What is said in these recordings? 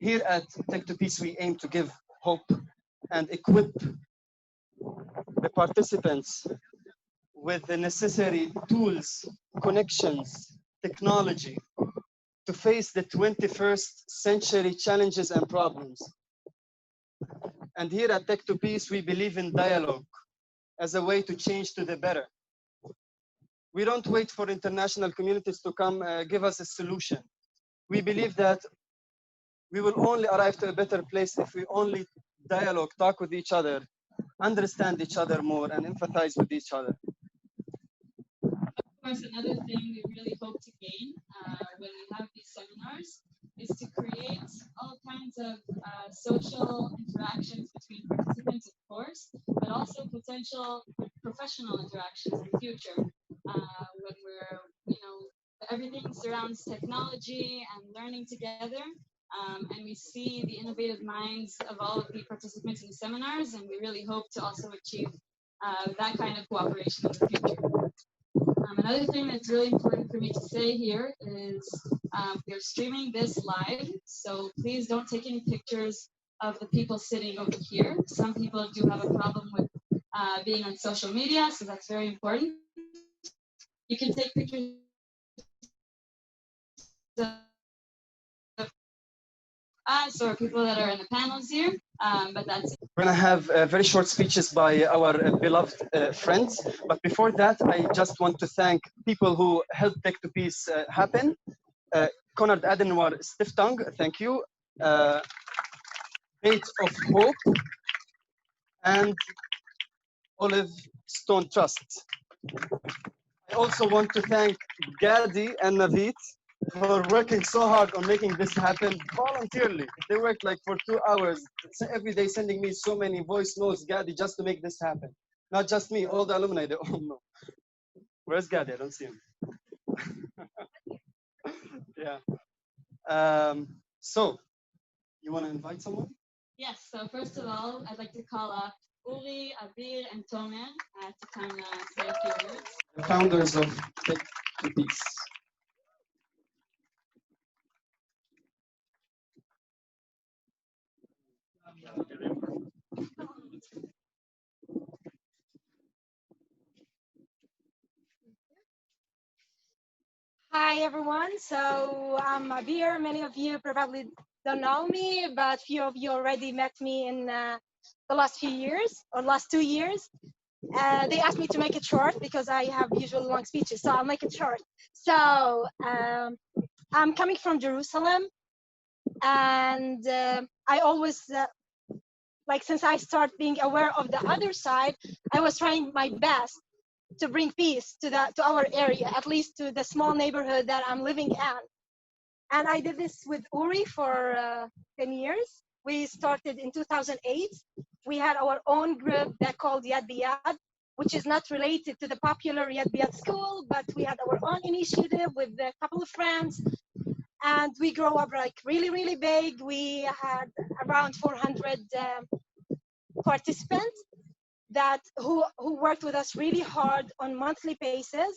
Here at Tech2Peace, we aim to give hope and equip the participants with the necessary tools, connections, technology to face the 21st century challenges and problems. And here at Tech2Peace, we believe in dialogue as a way to change to the better. We don't wait for international communities to come give us a solution. We believe that we will only arrive to a better place if we only dialogue, talk with each other, understand each other more, and empathize with each other. Of course, another thing we really hope to gain when we have these seminars is to create all kinds of social interactions between participants, of course, but also potential professional interactions in the future when we're, everything surrounds technology and learning together. And we see the innovative minds of all of the participants in the seminars, and we really hope to also achieve that kind of cooperation in the future. Another thing that's really important for me to say here is we're streaming this live, so please don't take any pictures of the people sitting over here. Some people do have a problem with being on social media, so that's very important. You can take pictures of us or people that are in the panels here, but that's it. We're going to have very short speeches by our beloved friends. But before that, I just want to thank people who helped Tech2Peace happen. Konrad Adenauer Stiftung, thank you. Beit of Hope and Olive Stone Trust. I also want to thank Gadi and Naveed for working so hard on making this happen voluntarily. They worked like for 2 hours every day, sending me so many voice notes, Gadi, just to make this happen. Not just me, all the alumni, they all know. Where's Gadi? I don't see him. Yeah. So, you want to invite someone? Yes, so first of all, I'd like to call up Uri, Abir, and Tomer to come say a few words. The founders of Tech2Peace. Hi everyone, so I'm Abir. Many of you probably don't know me, but few of you already met me in the last few years or last 2 years. They asked me to make it short because I have usually long speeches, so I'll make it short. So I'm coming from Jerusalem, and I always, since I started being aware of the other side, I was trying my best to bring peace to our area, at least to the small neighborhood that I'm living in. And I did this with Uri for 10 years. We started in 2008. We had our own group that called Yad B'Yad, which is not related to the popular Yad B'Yad school, but we had our own initiative with a couple of friends. And we grew up like really, really big. We had around 400 participants who worked with us really hard on monthly basis.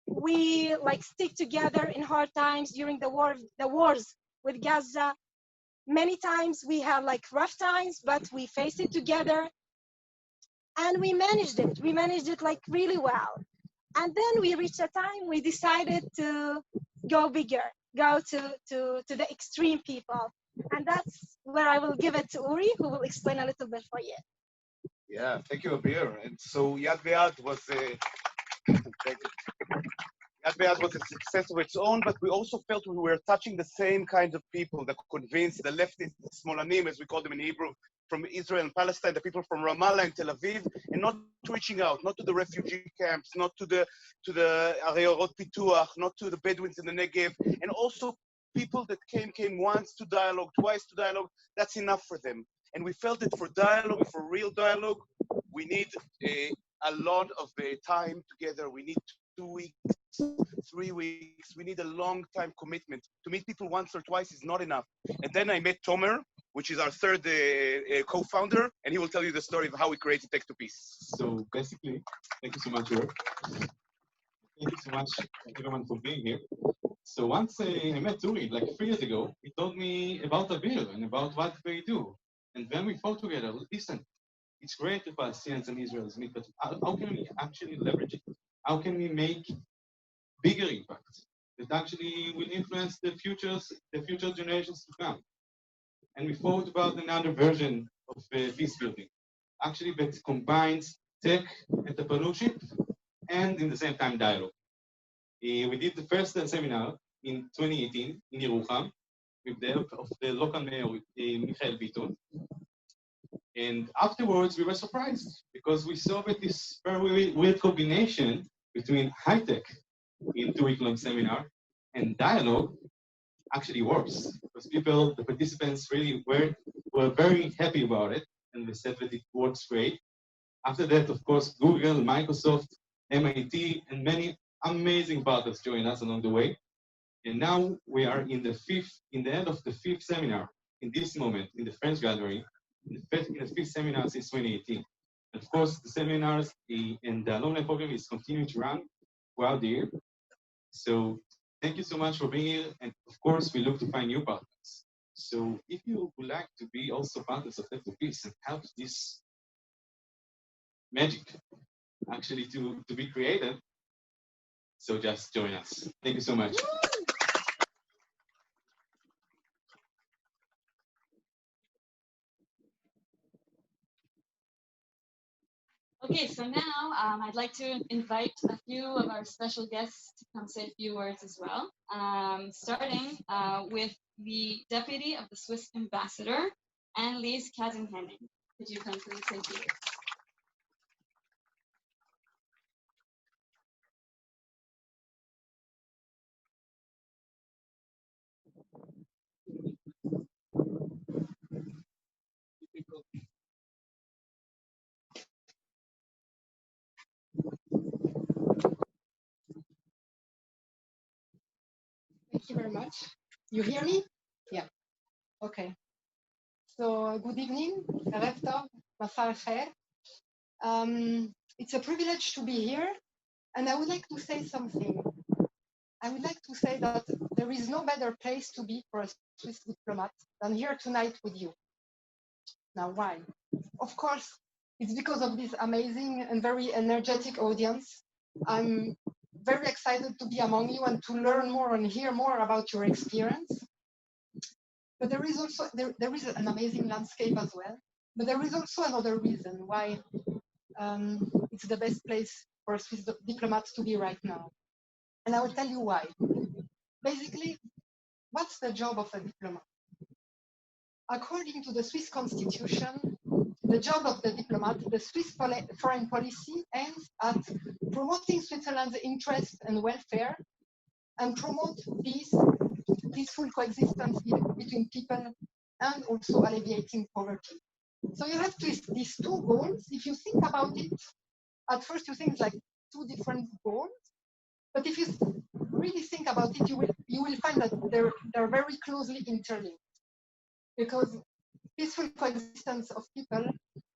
We stick together in hard times during the wars with Gaza. Many times we had rough times, but we faced it together and we managed it. We managed it really well. And then we reached a time we decided to go bigger, go to the extreme people. And that's where I will give it to Uri, who will explain a little bit for you. Yeah, thank you, Abir. And so Yad B'Yad was Yad B'Yad was a success of its own, but we also felt we were touching the same kinds of people, the convinced, the leftists, the Smolanim, as we call them in Hebrew, from Israel and Palestine, the people from Ramallah and Tel Aviv, and not reaching out, not to the refugee camps, not to the Areyot Pituach, not to the Bedouins in the Negev, and also people that came once to dialogue, twice to dialogue. That's enough for them. And we felt that for dialogue, for real dialogue, we need a lot of time together. We need 2 weeks, 3 weeks. We need a long time commitment. To meet people once or twice is not enough. And then I met Tomer, which is our third co-founder, and he will tell you the story of how we created Tech2Peace. So basically, thank you so much, Uri. Thank you so much, everyone, for being here. So once I met Uri, like 3 years ago, he told me about Avil and about what they do. And then we thought together, listen, it's great if Palestinians and Israelis meet, but how can we actually leverage it? How can we make bigger impact that actually will influence the future generations to come? And we thought about another version of peace building, actually that combines tech, entrepreneurship, and in the same time dialogue. We did the first seminar in 2018 in Yerucham with the help of the local mayor, Michael Biton. And afterwards, we were surprised because we saw that this very weird combination between high-tech in 2-week-long seminar and dialogue actually works. Because people, the participants really were very happy about it, and they said that it works great. After that, of course, Google, Microsoft, MIT, and many amazing partners joined us along the way. And now we are in the end of the 5th seminar in this moment in the French Gallery, in the 5th seminar since 2018. And of course, the seminars and the alumni program is continuing to run throughout the year. So thank you so much for being here. And of course, we look to find new partners. So if you would like to be also partners of Tech2Peace and help this magic actually to be created, so just join us. Thank you so much. Okay, so now I'd like to invite a few of our special guests to come say a few words as well. Starting with the Deputy of the Swiss Ambassador, Anne-Lise Cattin. Could you come please say a few words? Thank you very much. You hear me? Yeah. Okay. So good evening, Erev Tov, Masar Khair. It's a privilege to be here, and I would like to say something. I would like to say that there is no better place to be for a Swiss diplomat than here tonight with you. Now, why? Of course, it's because of this amazing and very energetic audience. I'm very excited to be among you and to learn more and hear more about your experience. But there is also there is an amazing landscape as well. But there is also another reason why it's the best place for a Swiss diplomat to be right now. And I will tell you why. Basically, what's the job of a diplomat? According to the Swiss constitution, the job of the diplomat, the Swiss foreign policy aims at promoting Switzerland's interests and welfare and promote peace, peaceful coexistence between people, and also alleviating poverty. So you have these two goals. If you think about it, at first you think it's like two different goals, but if you really think about it, you will find that they're very closely interlinked, because peaceful coexistence of people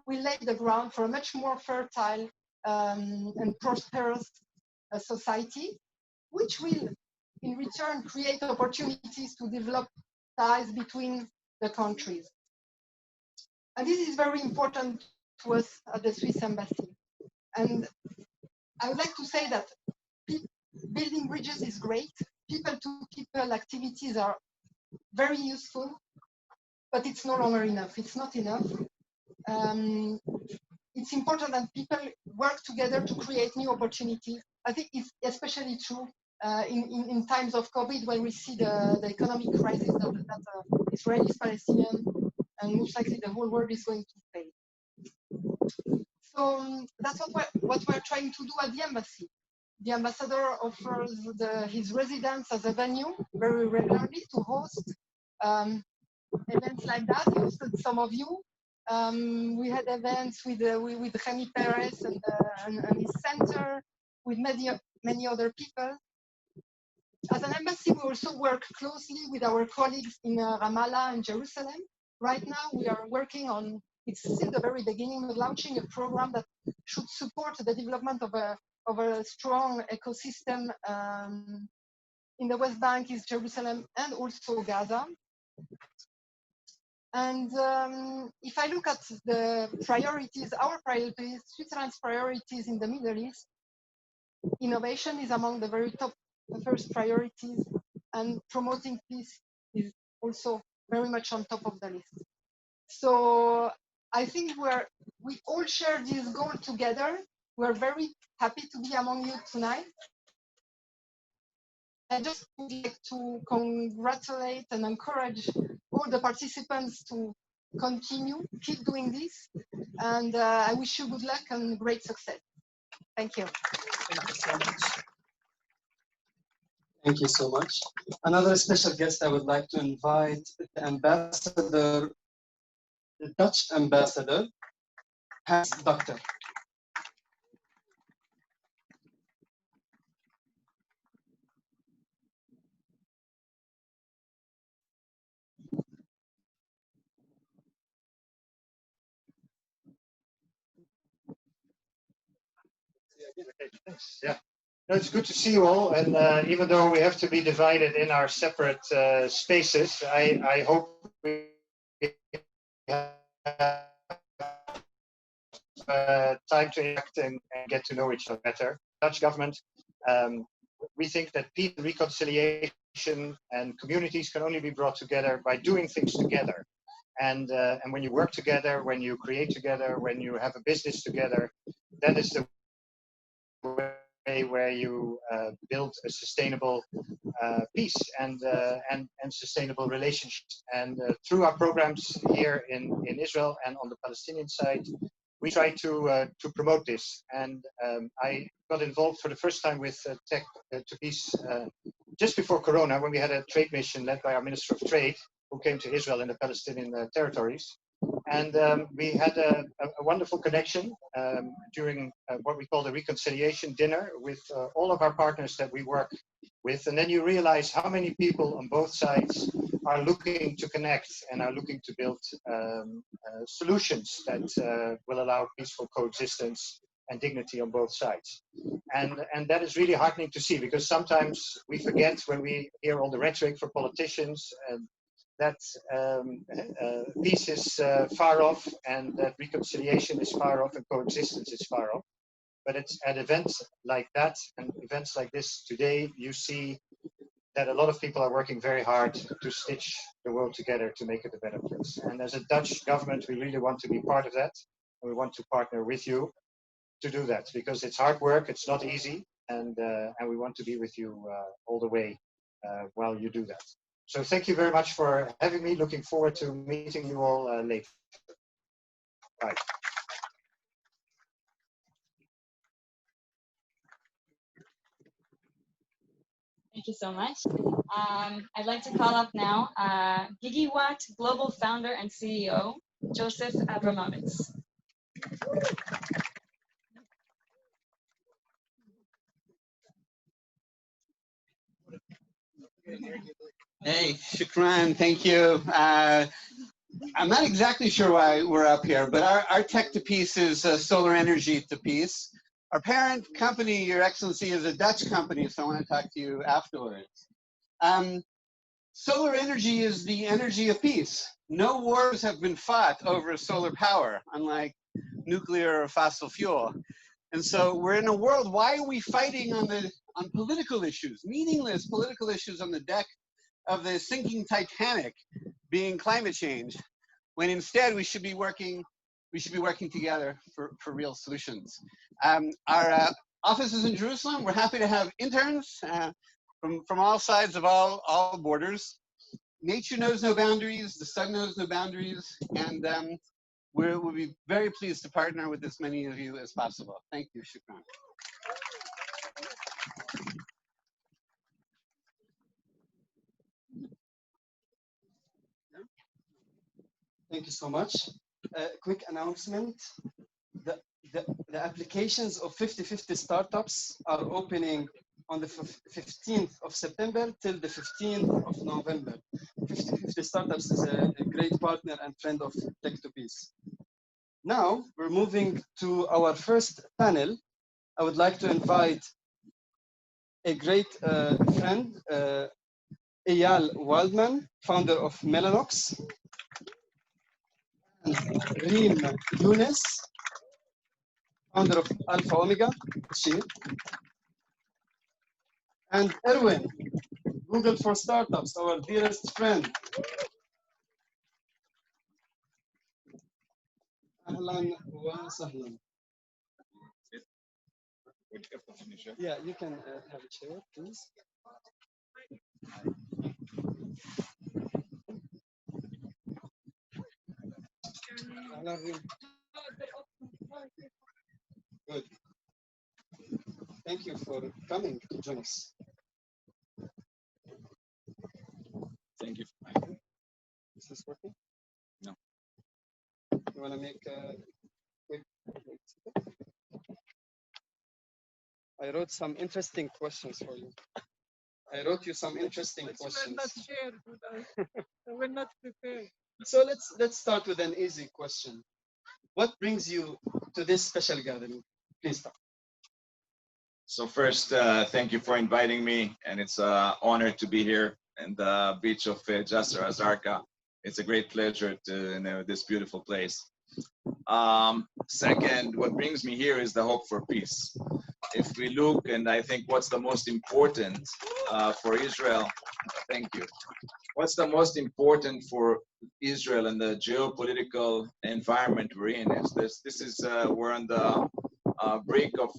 will lay the ground for a much more fertile and prosperous society, which will in return create opportunities to develop ties between the countries. And this is very important to us at the Swiss Embassy. And I would like to say that building bridges is great. People-to-people activities are very useful, but it's no longer enough. It's not enough. It's important that people work together to create new opportunities. I think it's especially true in times of COVID, when we see the economic crisis that Israelis, Palestinians, and most likely the whole world is going to face. So that's what we're trying to do at the embassy. The ambassador offers his residence as a venue very regularly to host events like that. He hosted some of you. We had events with Remy Perez and his center, with many other people. As an embassy, we also work closely with our colleagues in Ramallah and Jerusalem. Right now, we are working on, it's still the very beginning, of launching a program that should support the development of a strong ecosystem in the West Bank is Jerusalem and also Gaza. And if I look at the priorities, our priorities, Switzerland's priorities in the Middle East, innovation is among the very top, the first priorities, and promoting peace is also very much on top of the list. So I think we all share this goal together. We're very happy to be among you tonight. I just would like to congratulate and encourage all the participants to continue, keep doing this, and I wish you good luck and great success. Thank you. Thank you so much. Thank you so much. Another special guest I would like to invite the ambassador, the Dutch ambassador, Dector. Okay, thanks. Yeah, no, it's good to see you all. And even though we have to be divided in our separate spaces, I hope we have time to interact and get to know each other better. Dutch government, we think that peace and reconciliation and communities can only be brought together by doing things together. And when you work together, when you create together, when you have a business together, that is the way where you build a sustainable peace and sustainable relationships. And through our programs here in Israel and on the Palestinian side, we try to promote this. And I got involved for the first time with Tech2Peace just before Corona, when we had a trade mission led by our Minister of Trade, who came to Israel and the Palestinian territories. And we had a wonderful connection during what we call the reconciliation dinner with all of our partners that we work with. And then you realize how many people on both sides are looking to connect and are looking to build solutions that will allow peaceful coexistence and dignity on both sides. And that is really heartening to see, because sometimes we forget when we hear all the rhetoric for politicians and that peace is far off and that reconciliation is far off and coexistence is far off. But it's at events like that and events like this today, you see that a lot of people are working very hard to stitch the world together to make it a better place. And as a Dutch government, we really want to be part of that. And we want to partner with you to do that, because it's hard work, it's not easy, and we want to be with you all the way while you do that. So thank you very much for having me. Looking forward to meeting you all later. Bye. Thank you so much. I'd like to call up now Gigawatt Global Founder and CEO, Joseph Abramowitz. Hey, shukran, thank you. I'm not exactly sure why we're up here, but our Tech2Peace is solar energy to peace. Our parent company, Your Excellency, is a Dutch company, so I want to talk to you afterwards. Solar energy is the energy of peace. No wars have been fought over solar power, unlike nuclear or fossil fuel. And so we're in a world, why are we fighting on political issues, meaningless political issues on the deck of the sinking Titanic being climate change, when instead we should be working together for real solutions. Our office is in Jerusalem. We're happy to have interns from all sides of all borders. Nature knows no boundaries, the sun knows no boundaries, and we'll be very pleased to partner with as many of you as possible. Thank you, shukran. Thank you so much. Quick announcement. The applications of 50/50 startups are opening on the 15th of September till the 15th of November. 50/50 startups is a great partner and friend of Tech2Peace. Now we're moving to our first panel. I would like to invite a great friend, Eyal Waldman, founder of Mellanox, and Reem Younis, founder of Alpha Omega, and Irwin, Google for Startups, our dearest friend. Ahlan wa sahlan. Yeah, you can have a chair, please. Good. Thank you for coming to join us. Thank you. Is this working? No. You want to make a quick? I wrote some interesting questions for you. I wrote you some interesting questions. Not shared with us. We're not prepared. So let's start with an easy question. What brings you to this special gathering? Please start. So first, thank you for inviting me, and it's an honor to be here in the beach of Jisr, az-Zarqa. It's a great pleasure to know this beautiful place. Second, what brings me here is the hope for peace. If we look, and I think what's the most important for Israel, thank you. What's the most important for Israel and the geopolitical environment we're in is this is we're on the brink of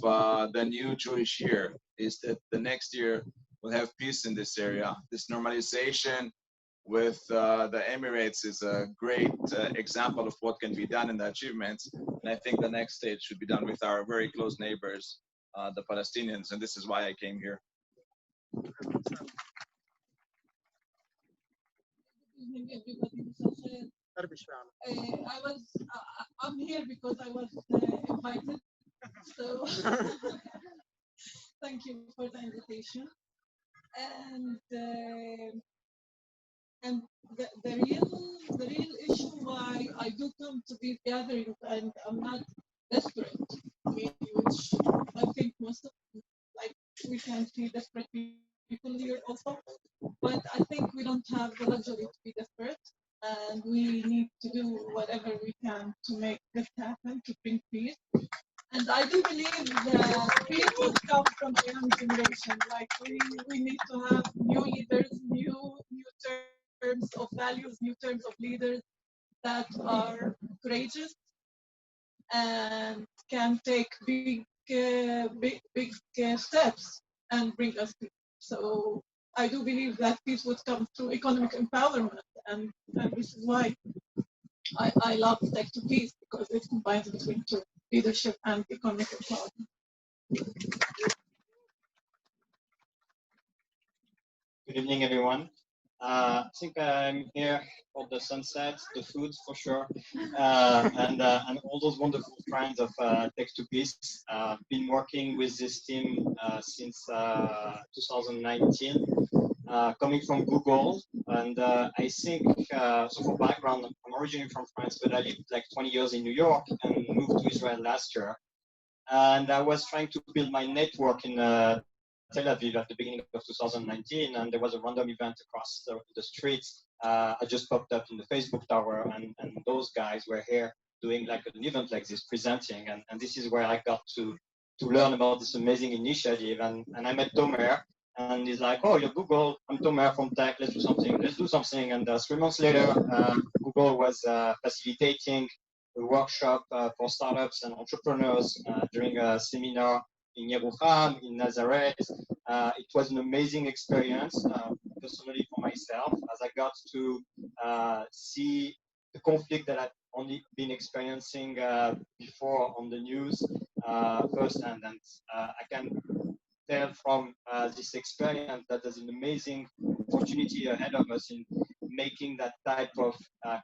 the new Jewish year, is that the next year we'll have peace in this area. This normalization with the Emirates is a great example of what can be done in the achievements. And I think the next stage should be done with our very close neighbors, the Palestinians, and this is why I came here. I'm here because I was invited. So thank you for the invitation. And the real issue why I do come to these gatherings, and I'm not desperate, which I think most of, like, we can see desperate people here also, but I think we don't have the luxury to be desperate, and we need to do whatever we can to make this happen, to bring peace. And I do believe that peace will come from the young generation. Like we need to have new leaders, new terms of values, new terms of leaders that are courageous and can take big steps and bring us peace. So I do believe that peace would come through economic empowerment, and this is why I love Tech2Peace, because it combines between two, leadership and economic empowerment. Good evening, everyone. I think I'm here for the sunset, the food for sure, and all those wonderful friends of Tech2Peace. Been working with this team since 2019, coming from Google, and I think, so for background, I'm originally from France, but I lived like 20 years in New York and moved to Israel last year. And I was trying to build my network in Tel Aviv at the beginning of 2019, and there was a random event across the streets. I just popped up in the Facebook tower, and those guys were here doing like an event like this, presenting, and this is where I got to learn about this amazing initiative, and I met Tomer, and he's like, oh, you're Google, I'm Tomer from Tech, let's do something, and 3 months later, Google was facilitating a workshop for startups and entrepreneurs during a seminar in Yerucham, in Nazareth. It was an amazing experience, personally for myself, as I got to see the conflict that I've only been experiencing before on the news firsthand. And I can tell from this experience that there's an amazing opportunity ahead of us in making that type of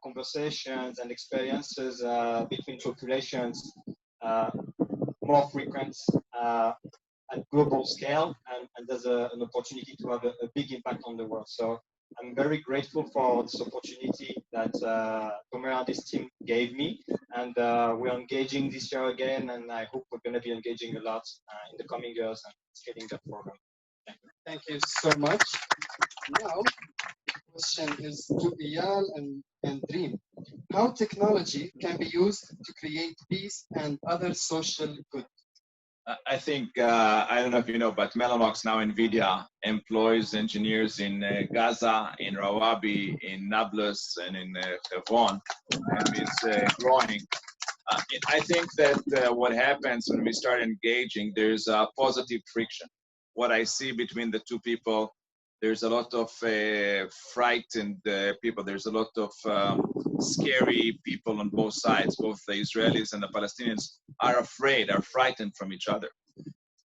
conversations and experiences between populations more frequent at global scale, and there's an opportunity to have a big impact on the world. So I'm very grateful for this opportunity that Tomer and his team gave me, and we're engaging this year again, and I hope we're going to be engaging a lot in the coming years and scaling that program. Thank Thank you so much. Now, the question is to Eyal and Reem. How technology can be used to create peace and other social good? I think, I don't know if you know, but Mellanox now NVIDIA employs engineers in Gaza, in Rawabi, in Nablus, and in Hebron, and it's growing. I think that what happens when we start engaging, there's a positive friction. What I see between the two people, there's a lot of frightened people. There's a lot of scary people on both sides. Both the Israelis and the Palestinians are afraid, are frightened from each other.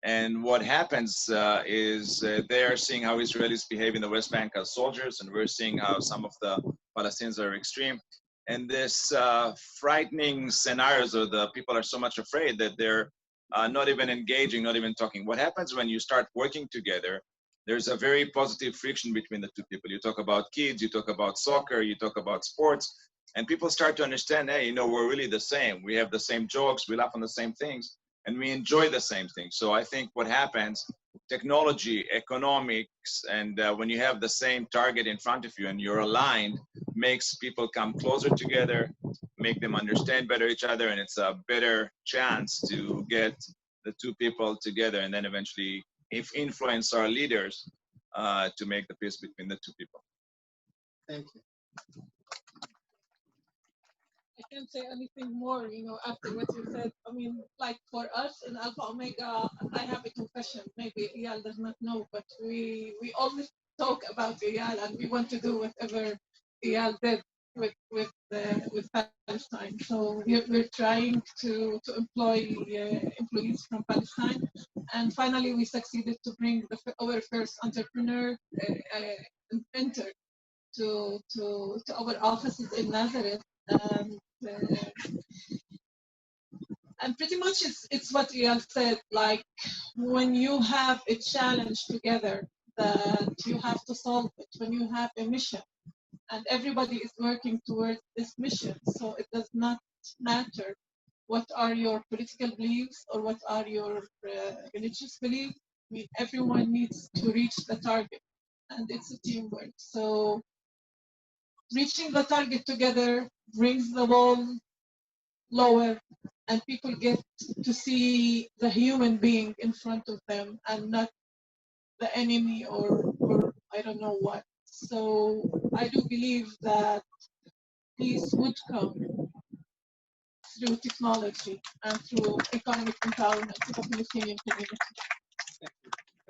And what happens is they're seeing how Israelis behave in the West Bank as soldiers, and we're seeing how some of the Palestinians are extreme. And this frightening scenarios, or the people are so much afraid that they're not even engaging, not even talking. What happens when you start working together, there's a very positive friction between the two people. You talk about kids, you talk about soccer, you talk about sports, and people start to understand, hey, you know, we're really the same. We have the same jokes, we laugh on the same things, and we enjoy the same things. So I think what happens, technology, economics, and when you have the same target in front of you and you're aligned, makes people come closer together, make them understand better each other, and it's a better chance to get the two people together, and then eventually, if influence our leaders, to make the peace between the two people. Thank you. I can't say anything more, you know, after what you said. I mean, like for us in Alpha Omega, I have a confession. Maybe Eyal does not know, but we always talk about Eyal, and we want to do whatever Eyal did with Palestine. So we're trying to employ employees from Palestine, and finally we succeeded to bring our first entrepreneur intern to our offices in Nazareth. And pretty much it's what Eyal said, like when you have a challenge together that you have to solve it, when you have a mission and everybody is working towards this mission, so it does not matter what are your political beliefs or what are your religious beliefs. I mean, everyone needs to reach the target, and it's a teamwork. So reaching the target together brings the wall lower, and people get to see the human being in front of them and not the enemy or I don't know what. So I do believe that peace would come through technology and through economic empowerment of the Palestinian community.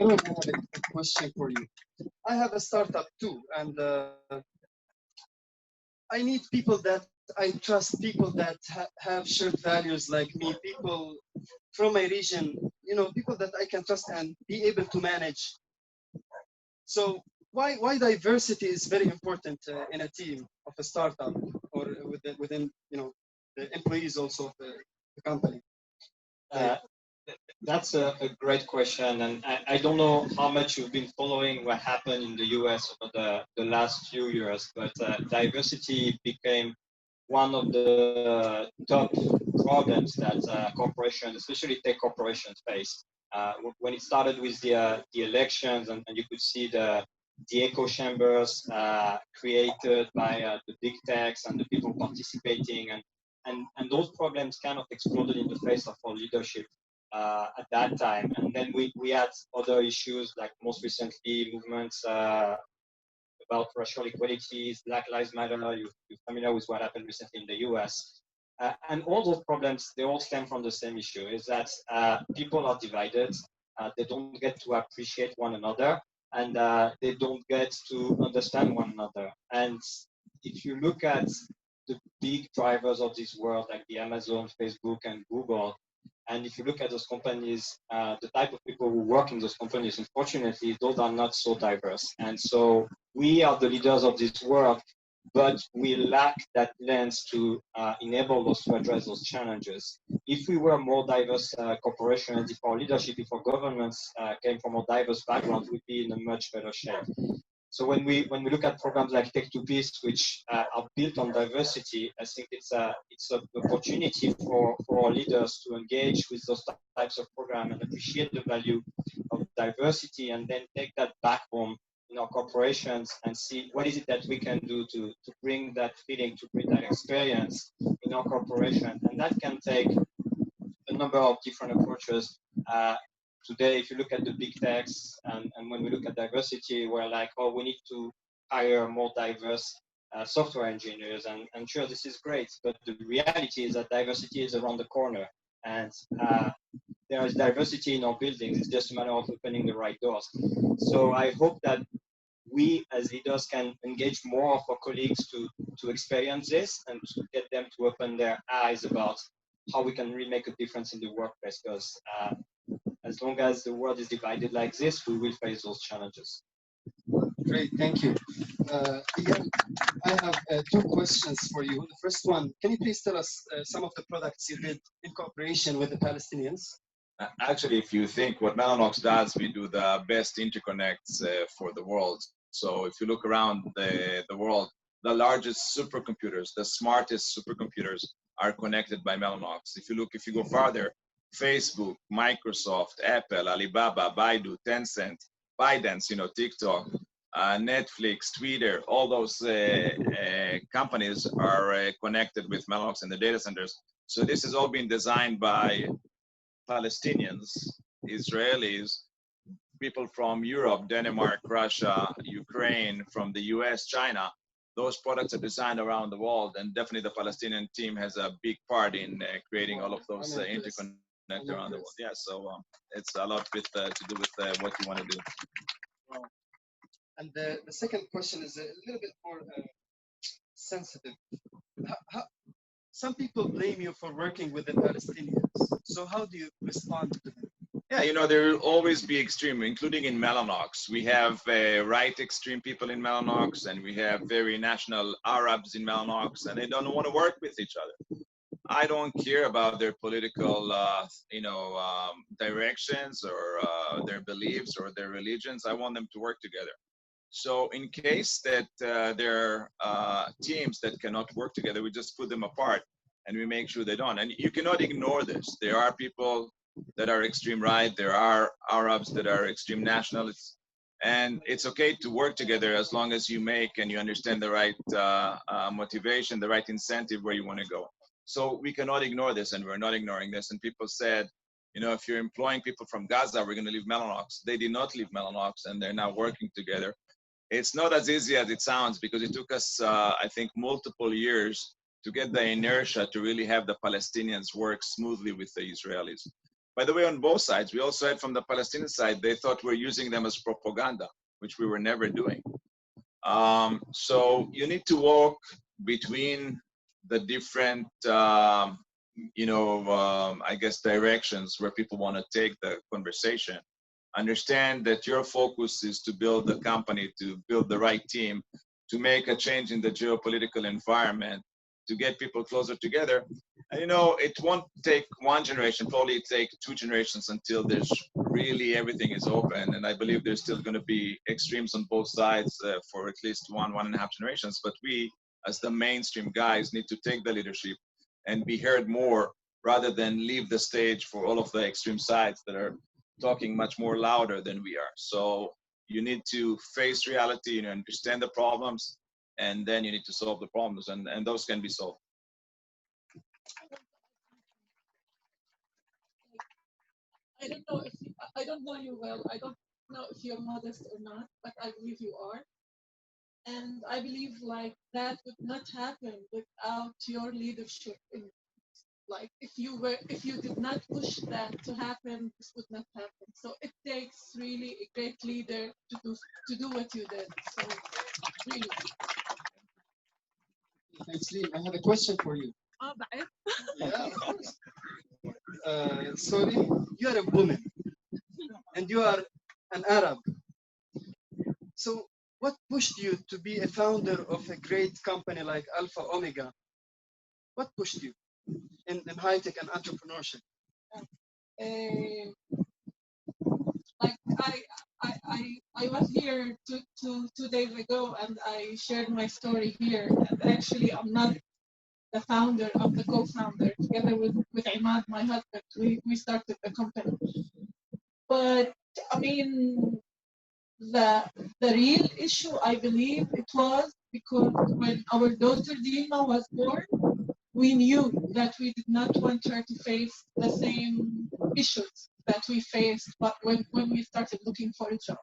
Irwin, I have a question for you. I have a startup too, and I need people that I trust, people that have shared values like me, people from my region, you know, people that I can trust and be able to manage. So why diversity is very important in a team of a startup or within you know the employees also of the company? That's a great question, and I don't know how much you've been following what happened in the US over the last few years, but diversity became one of the top problems that corporations, especially tech corporations, face. When it started with the elections, and you could see the echo chambers created by the big techs and the people participating, and those problems kind of exploded in the face of our leadership at that time. And then we had other issues, like most recently movements about racial equalities, Black Lives Matter. You're familiar with what happened recently in the US. And all those problems, they all stem from the same issue, is that people are divided. They don't get to appreciate one another, and they don't get to understand one another. And if you look at the big drivers of this world, like the Amazon, Facebook, and Google, and if you look at those companies, the type of people who work in those companies, unfortunately, those are not so diverse. And so we are the leaders of this world, but we lack that lens to enable us to address those challenges. If we were more diverse corporations, if our leadership, if our governments came from a diverse background, we'd be in a much better shape. So when we look at programs like Tech2Peace, which are built on diversity, I think it's an opportunity for our leaders to engage with those types of programs and appreciate the value of diversity and then take that back home in our corporations and see what is it that we can do to bring that feeling, to bring that experience in our corporation. And that can take a number of different approaches. Today, if you look at the big techs and when we look at diversity, we're like, oh, we need to hire more diverse software engineers. And sure, this is great, but the reality is that diversity is around the corner. And there is diversity in our buildings. It's just a matter of opening the right doors. So I hope that we as leaders can engage more of our colleagues to experience this and to get them to open their eyes about how we can really make a difference in the workplace, because as long as the world is divided like this, we will face those challenges. Great, thank you. Eyal, I have two questions for you. The first one, can you please tell us some of the products you did in cooperation with the Palestinians? Actually, if you think what Mellanox does, we do the best interconnects for the world. So if you look around the world, the largest supercomputers, the smartest supercomputers are connected by Mellanox. If you go farther, Facebook, Microsoft, Apple, Alibaba, Baidu, Tencent, ByteDance, TikTok, Netflix, Twitter, all those companies are connected with Mellanox in the data centers. So this has all been designed by Palestinians, Israelis, people from Europe, Denmark, Russia, Ukraine, from the US, China. Those products are designed around the world, and definitely the Palestinian team has a big part in creating all of those interconnect around the world. Yeah, so it's a lot with, to do with what you want to do. Wow. And the second question is a little bit more sensitive. Some people blame you for working with the Palestinians. So how do you respond to them? Yeah, there will always be extreme, including in Mellanox. We have right extreme people in Mellanox, and we have very national Arabs in Mellanox, and they don't want to work with each other. I don't care about their political, directions or their beliefs or their religions. I want them to work together. So in case that there are teams that cannot work together, we just put them apart and we make sure they don't. And you cannot ignore this. There are people that are extreme right. There are Arabs that are extreme nationalists. And it's okay to work together as long as you make and you understand the right motivation, the right incentive where you want to go. So we cannot ignore this, and we're not ignoring this. And people said, if you're employing people from Gaza, we're going to leave Mellanox. They did not leave Mellanox, and they're now working together. It's not as easy as it sounds, because it took us, I think, multiple years to get the inertia to really have the Palestinians work smoothly with the Israelis. By the way, on both sides, we also had from the Palestinian side, they thought we're using them as propaganda, which we were never doing. So you need to walk between the different, I guess, directions where people want to take the conversation. Understand that your focus is to build a company, to build the right team, to make a change in the geopolitical environment, to get people closer together. And it won't take one generation, probably take 2 generations until there's really everything is open. And I believe there's still going to be extremes on both sides for at least 1.5 generations. But we, as the mainstream guys, need to take the leadership and be heard more rather than leave the stage for all of the extreme sides that are talking much more louder than we are. So you need to face reality, understand the problems, and then you need to solve the problems, and those can be solved. I don't know you well. I don't know if you're modest or not, but I believe you are. And I believe that would not happen without your leadership. If you did not push that to happen, this would not happen. So it takes really a great leader to do what you did. So really. Thanks, Reem. I have a question for you. Beit. Yeah, of course. So Reem, you are a woman, and you are an Arab. So what pushed you to be a founder of a great company like Alpha Omega? What pushed you in high-tech and entrepreneurship? I was here two days ago, and I shared my story here. And actually, I'm not the founder. I'm the co-founder. Together with Imad, my husband, we started the company. But I mean, the real issue, I believe, it was because when our daughter Dima was born, we knew that we did not want her to face the same issues that we faced, but when we started looking for a job.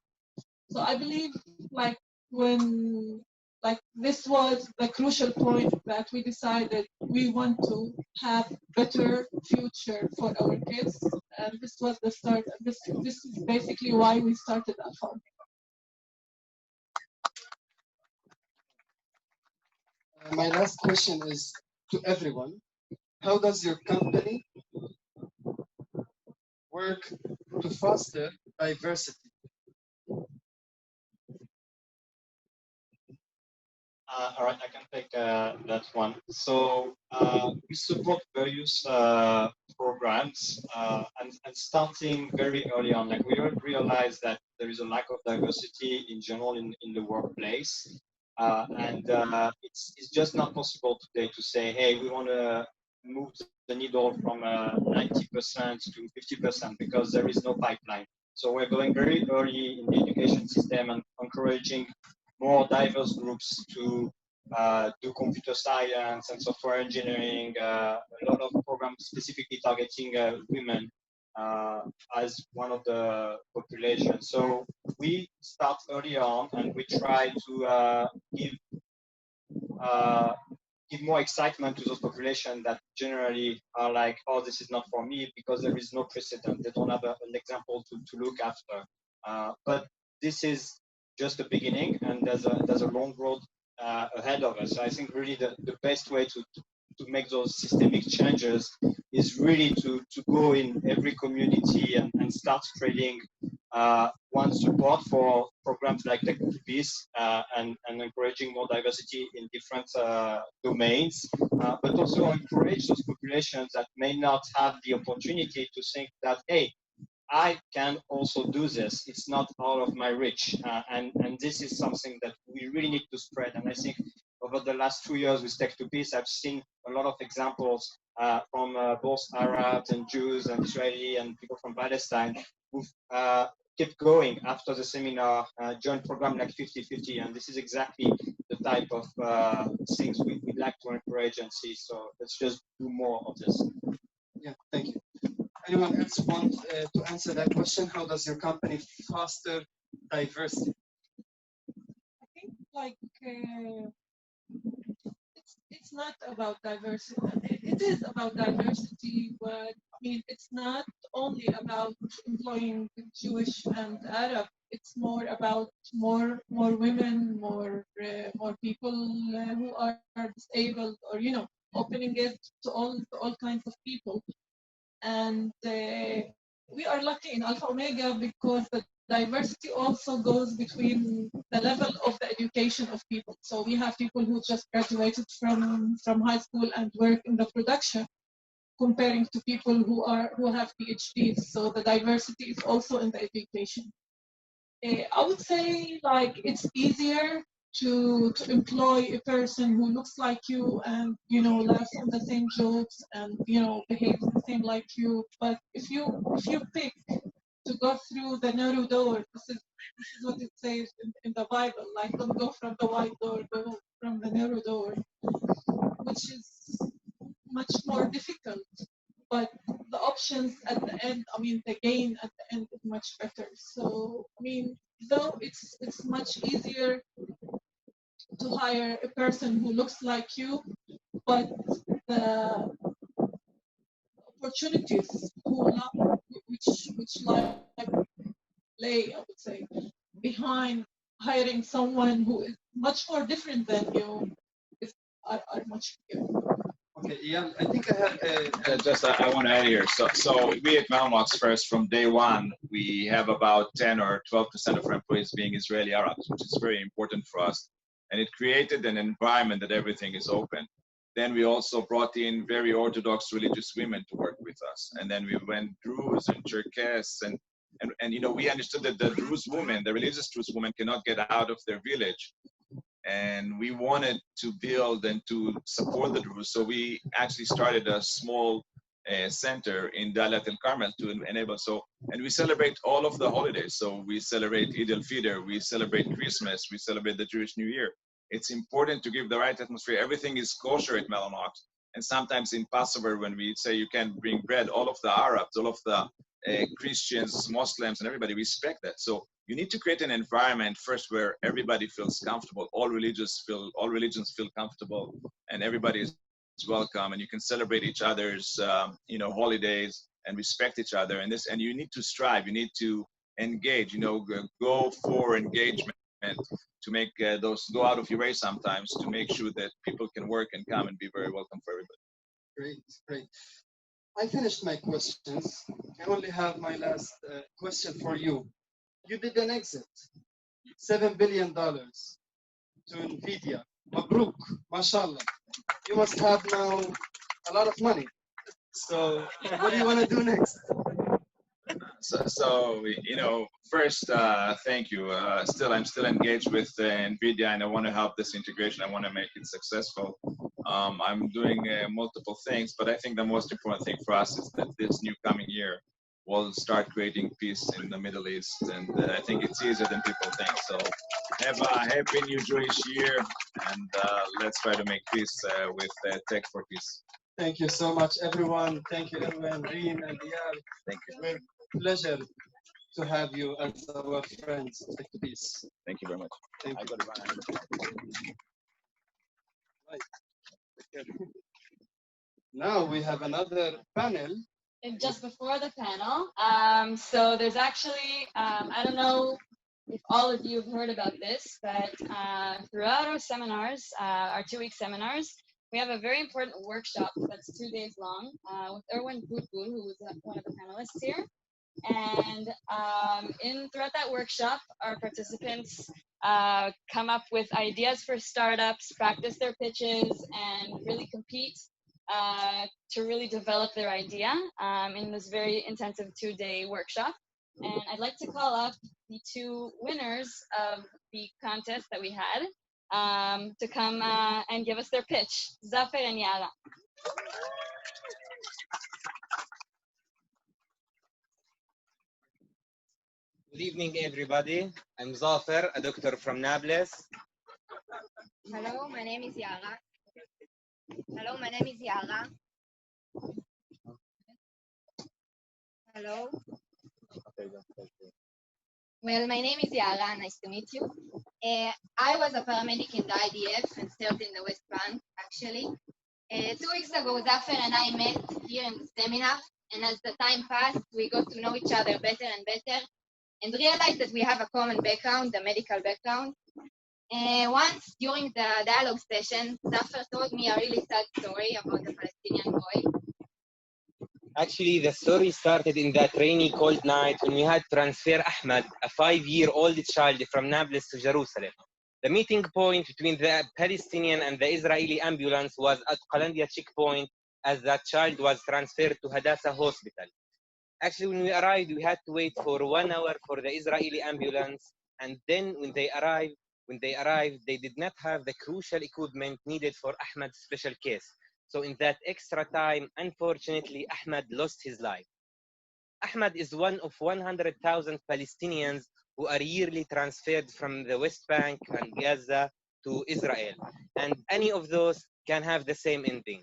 So I believe, like, when, like, this was the crucial point that we decided we want to have better future for our kids, and this was the start. This is basically why we started Alpha. My last question is to everyone. How does your company work to foster diversity? All right, I can take that one. So we support various programs and starting very early on, like we realized that there is a lack of diversity in general in the workplace. It's just not possible today to say, hey, we want to move the needle from 90% to 50% because there is no pipeline. So we're going very early in the education system and encouraging more diverse groups to do computer science and software engineering, a lot of programs specifically targeting women as one of the population. So we start early on and we try to give more excitement to those populations that generally are like, oh, this is not for me because there is no precedent. They don't have an example to look after. But this is just the beginning, and there's a long road ahead of us. So I think really the best way to make those systemic changes is really to go in every community and start spreading one support for programs like Tech2Peace and encouraging more diversity in different domains, but also encourage those populations that may not have the opportunity to think that, hey, I can also do this. It's not out of my reach. And this is something that we really need to spread. And I think over the last 2 years with Tech2Peace, I've seen a lot of examples from both Arabs and Jews and Israeli and people from Palestine who've kept going after the seminar, joined program like 50-50. And this is exactly the type of things we'd like to encourage and see. So let's just do more of this. Yeah, thank you. Anyone else want to answer that question? How does your company foster diversity? I think like it's not about diversity. It is about diversity, but I mean it's not only about employing Jewish and Arab. It's more about more women, more people who are disabled, or opening it to all kinds of people. And we are lucky in Alpha Omega because the diversity also goes between the level of the education of people. So we have people who just graduated from high school and work in the production, comparing to people who have PhDs. So the diversity is also in the education. I would say like it's easier to employ a person who looks like you and laughs on the same jokes and behaves the same like you. But if you pick to go through the narrow door, this is what it says in the Bible, like don't go from the wide door, go from the narrow door, which is much more difficult. But the options at the end, I mean, the gain at the end is much better. So, I mean, though it's much easier to hire a person who looks like you, but the opportunities which lay, I would say, behind hiring someone who is much more different than you are much bigger. Okay, Eyal, I think I have I want to add here. So we at Mellanox first, from day one, we have about 10 or 12% of our employees being Israeli Arabs, which is very important for us. And it created an environment that everything is open. Then we also brought in very Orthodox religious women to work with us. And then we went Druze and Cherkess and we understood that the Druze women, the religious Druze women, cannot get out of their village. And we wanted to build and to support the Druze. So we actually started a small center in Dalat El Carmel to enable. So, and we celebrate all of the holidays. So we celebrate Eid al-Fitr, we celebrate Christmas, we celebrate the Jewish New Year. It's important to give the right atmosphere. Everything is kosher at Mellanox. And sometimes in Passover, when we say you can't bring bread, all of the Arabs, all of the Christians, Muslims, and everybody respect that. So you need to create an environment first where everybody feels comfortable, all religions feel comfortable, and everybody is welcome, and you can celebrate each other's holidays and respect each other. And you need to strive, you need to engage, go for engagement to make those go out of your way sometimes to make sure that people can work and come and be very welcome for everybody. Great, great. I finished my questions. I only have my last question for you. You did an exit, $7 billion to NVIDIA. Mabruk, mashallah. You must have now a lot of money. So what do you want to do next? So first, thank you. I'm still engaged with NVIDIA, and I want to help this integration. I want to make it successful. I'm doing multiple things, but I think the most important thing for us is that this new coming year will start creating peace in the Middle East, and I think it's easier than people think. So have a happy new Jewish year, and let's try to make peace with Tech2Peace. Thank you so much, everyone. Thank you, Irwin, Reem, and Eyal. Thank you. We're pleasure to have you as our friends of Tech2Peace. Thank you very much. Thank you. Right. Now we have another panel. And just before the panel, so there's actually, I don't know if all of you have heard about this, but throughout our seminars, our 2-week seminars, we have a very important workshop that's 2 days long with Irwin Boutboul, who was one of the panelists here. And throughout that workshop, our participants come up with ideas for startups, practice their pitches, and really compete to really develop their idea in this very intensive 2-day workshop. And I'd like to call up the 2 winners of the contest that we had to come and give us their pitch, Zafar and Yala. Good evening, everybody. I'm Zafar, a doctor from Nablus. Hello, my name is Yara. Hello, my name is Yara. Hello. Well, my name is Yara. Nice to meet you. I was a paramedic in the IDF and served in the West Bank, actually. 2 weeks ago, Zafar and I met here in the seminar, and as the time passed, we got to know each other better and better, and realized that we have a common background, the medical background. Once during the dialogue session, Zafar told me a really sad story about the Palestinian boy. Actually, the story started in that rainy, cold night when we had to transfer Ahmed, a 5-year-old child from Nablus to Jerusalem. The meeting point between the Palestinian and the Israeli ambulance was at Qalandia checkpoint, as that child was transferred to Hadassah Hospital. Actually, when we arrived, we had to wait for 1 hour for the Israeli ambulance, and then when they arrived, they did not have the crucial equipment needed for Ahmed's special case. So in that extra time, unfortunately, Ahmed lost his life. Ahmed is one of 100,000 Palestinians who are yearly transferred from the West Bank and Gaza to Israel. And any of those can have the same ending.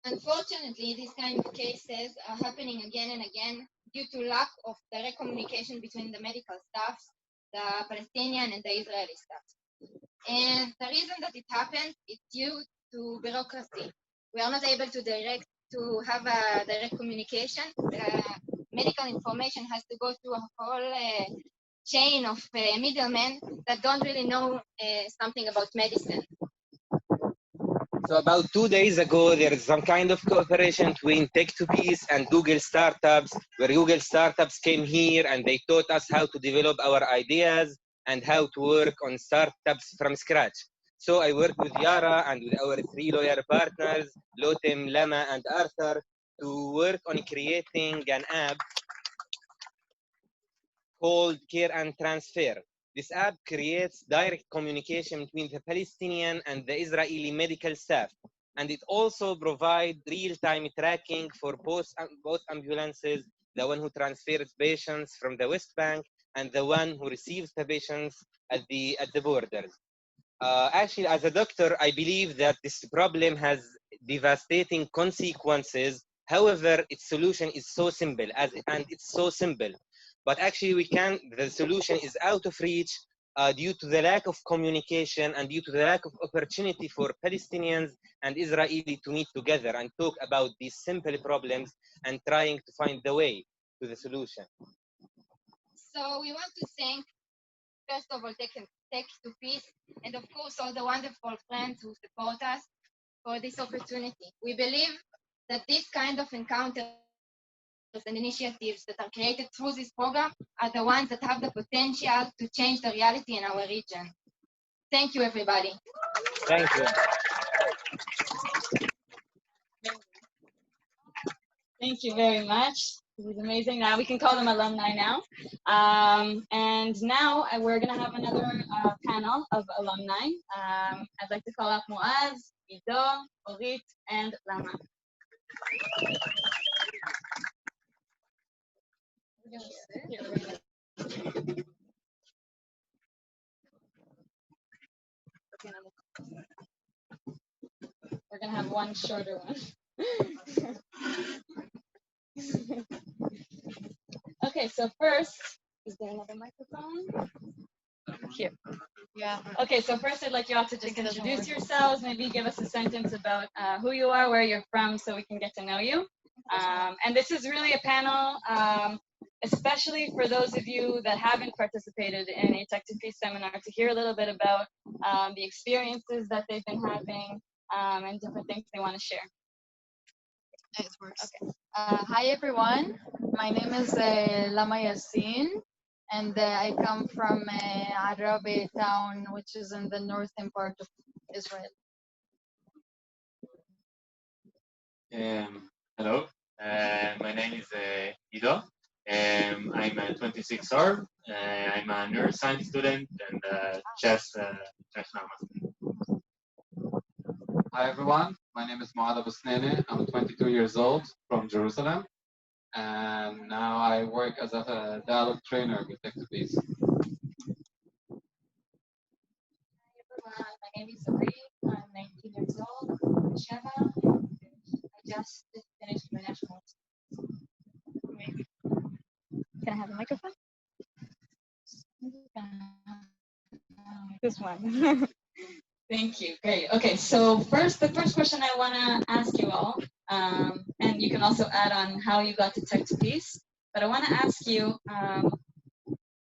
Unfortunately, these kind of cases are happening again and again due to lack of direct communication between the medical staffs, the Palestinian and the Israeli staff. And the reason that it happens is due to bureaucracy. We are not able to have a direct communication. The medical information has to go through a whole chain of middlemen that don't really know something about medicine. So about 2 days ago, there is some kind of cooperation between Tech2Peace and Google Startups, where Google Startups came here and they taught us how to develop our ideas and how to work on startups from scratch. So I worked with Yara and with our 3 lawyer partners, Lotem, Lama, and Arthur, to work on creating an app called Care and Transfer. This app creates direct communication between the Palestinian and the Israeli medical staff. And it also provides real-time tracking for both ambulances, the one who transfers patients from the West Bank and the one who receives the patients at the borders. Actually, as a doctor, I believe that this problem has devastating consequences. However, its solution is so simple, and it's so simple. But actually, the solution is out of reach due to the lack of communication and due to the lack of opportunity for Palestinians and Israeli to meet together and talk about these simple problems and trying to find the way to the solution. So we want to thank, first of all, Tech2Peace, and of course, all the wonderful friends who support us for this opportunity. We believe that this kind of encounters and initiatives that are created through this program are the ones that have the potential to change the reality in our region. Thank you, everybody. Thank you. Thank you very much. This is amazing. Now we can call them alumni now. And now we're going to have another panel of alumni. I'd like to call up Muaz, Ido, Orit, and Lama. We're going to have one shorter one. Okay, so first, is there another microphone? Here. Yeah. Okay, so first I'd like you all to just introduce yourselves, maybe give us a sentence about who you are, where you're from, so we can get to know you. And this is really a panel, especially for those of you that haven't participated in a Tech2Peace seminar, to hear a little bit about the experiences that they've been having and different things they want to share. It works. Okay. Hi everyone. My name is Lama Yassin, and I come from Arabi town, which is in the northern part of Israel. Hello. My name is Ido. I'm 26 old. I'm a neuroscience student and chess master. Hi everyone, my name is Muad Abusnene. I'm 22 years old from Jerusalem, and now I work as a dialogue trainer with Tech2Peace. Hi everyone, my name is Reem. I'm 19 years old from Sheva. I just finished my national. Can I have a microphone? This one. Thank you. Great. Okay, so the first question I want to ask you all, and you can also add on how you got to Tech2Peace, but I want to ask you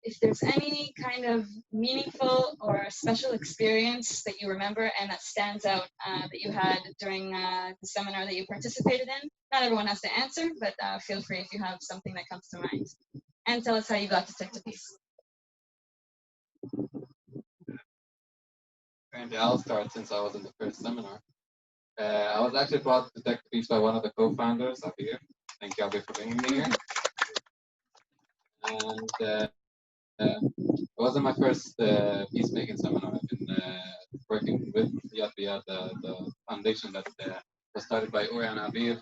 if there's any kind of meaningful or special experience that you remember and that stands out that you had during the seminar that you participated in. Not everyone has to answer, but feel free if you have something that comes to mind. And tell us how you got to Tech2Peace. And I'll start since I was in the first seminar. I was actually brought to Tech2Peace by one of the co-founders, Abir. Thank you, Abir, for bringing me here. And it wasn't my first peacemaking seminar. I've been working with Yad B'Yad, the foundation that was started by Uri and Abir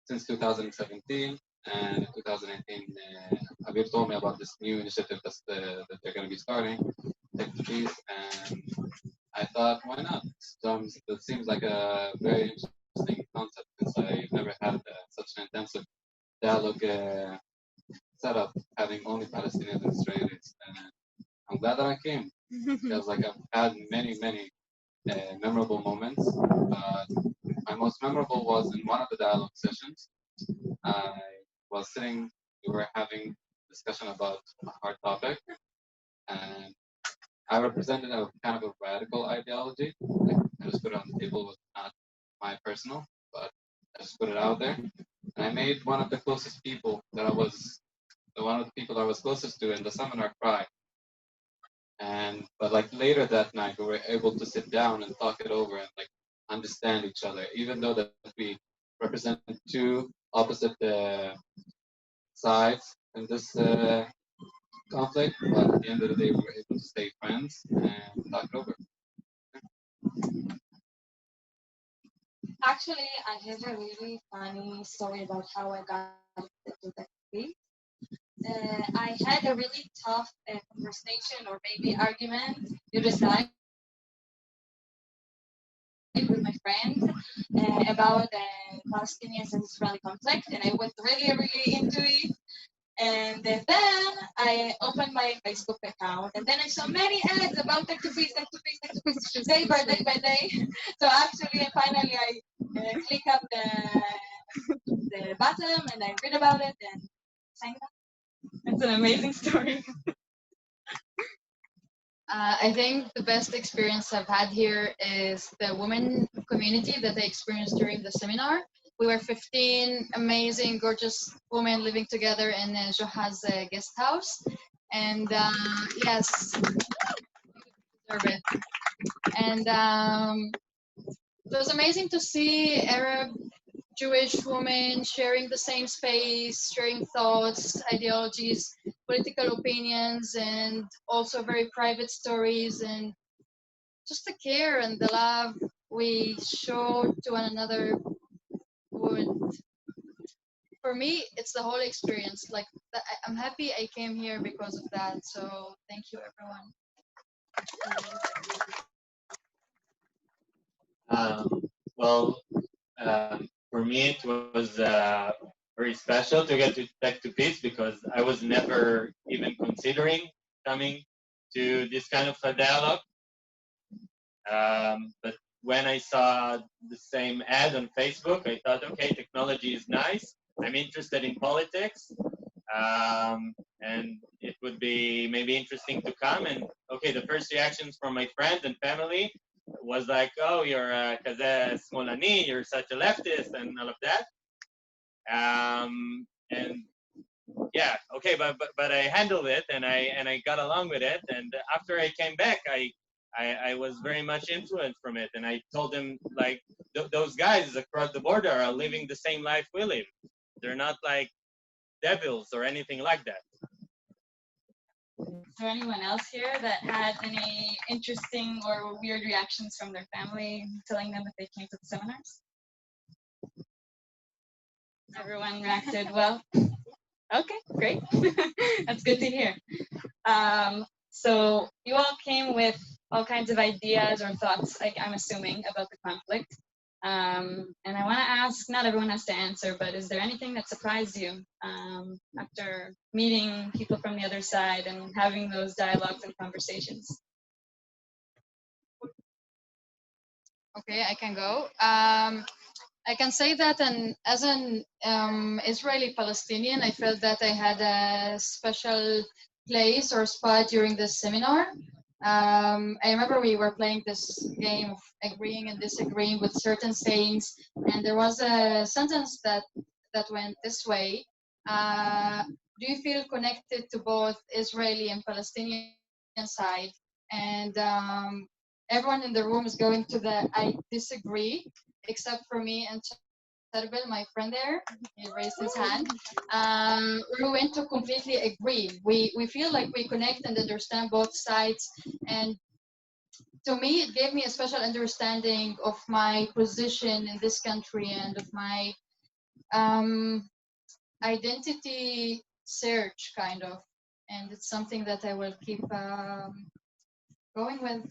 since 2017. And in 2018, Abir told me about this new initiative that they're going to be starting, Tech2Peace, and I thought, why not? It seems like a very interesting concept since I've never had such an intensive dialogue setup, having only Palestinians and Israelis. And I'm glad that I came. Feels like I've had many memorable moments. My most memorable was in one of the dialogue sessions. I was sitting, we were having discussion about a hard topic, and I represented a kind of a radical ideology. Like, I just put it on the table. It was not my personal, but I just put it out there. And I made one of the closest people that I was, one of the people that I was closest to in the seminar cry. But like later that night, we were able to sit down and talk it over and like understand each other, even though that we represent two opposite sides in this conflict, but at the end of the day, we were able to stay friends and talk it over. Actually, I have a really funny story about how I got into Tech2Peace. I had a really tough conversation or maybe argument, you decide, with my friends about the Palestinian and Israeli conflict, and I went really, really into it. And then I opened my Facebook account, and then I saw many ads about Tech2Peace, Tech2Peace, Tech2Peace, day by day by day. So actually, finally, I click up the button, and I read about it, and signed up. It's an amazing story. I think the best experience I've had here is the women community that I experienced during the seminar. We were 15 amazing, gorgeous women living together in Joha's guest house. And yes, deserve it. And it was amazing to see Arab, Jewish women sharing the same space, sharing thoughts, ideologies, political opinions, and also very private stories, and just the care and the love we show to one another would, for me, it's the whole experience. Like, I'm happy I came here because of that. So thank you, everyone. Well, for me, it was very special to get to Tech2Peace because I was never even considering coming to this kind of a dialogue. But when I saw the same ad on Facebook, I thought, okay, technology is nice. I'm interested in politics. And it would be maybe interesting to come. And okay, the first reactions from my friends and family was like, oh, you're a kaze smolani, you're such a leftist and all of that. And yeah, okay, but I handled it and I got along with it. And after I came back, I was very much influenced from it. And I told them, like, those guys across the border are living the same life we live. They're not like devils or anything like that. Is there anyone else here that had any interesting or weird reactions from their family telling them that they came to the seminars? Everyone reacted well? Okay, great. That's good to hear. So you all came with all kinds of ideas or thoughts, like I'm assuming, about the conflict. And I want to ask, not everyone has to answer, but is there anything that surprised you after meeting people from the other side and having those dialogues and conversations? Okay, I can go. I can say that as an Israeli Palestinian, I felt that I had a special place or spot during this seminar. I remember we were playing this game of agreeing and disagreeing with certain sayings, and there was a sentence that went this way. Do you feel connected to both Israeli and Palestinian side? And everyone in the room is going to the I disagree, except for me and my friend there. He raised his hand. We went to completely agree. We feel like we connect and understand both sides. And to me, it gave me a special understanding of my position in this country and of my identity search, kind of. And it's something that I will keep going with.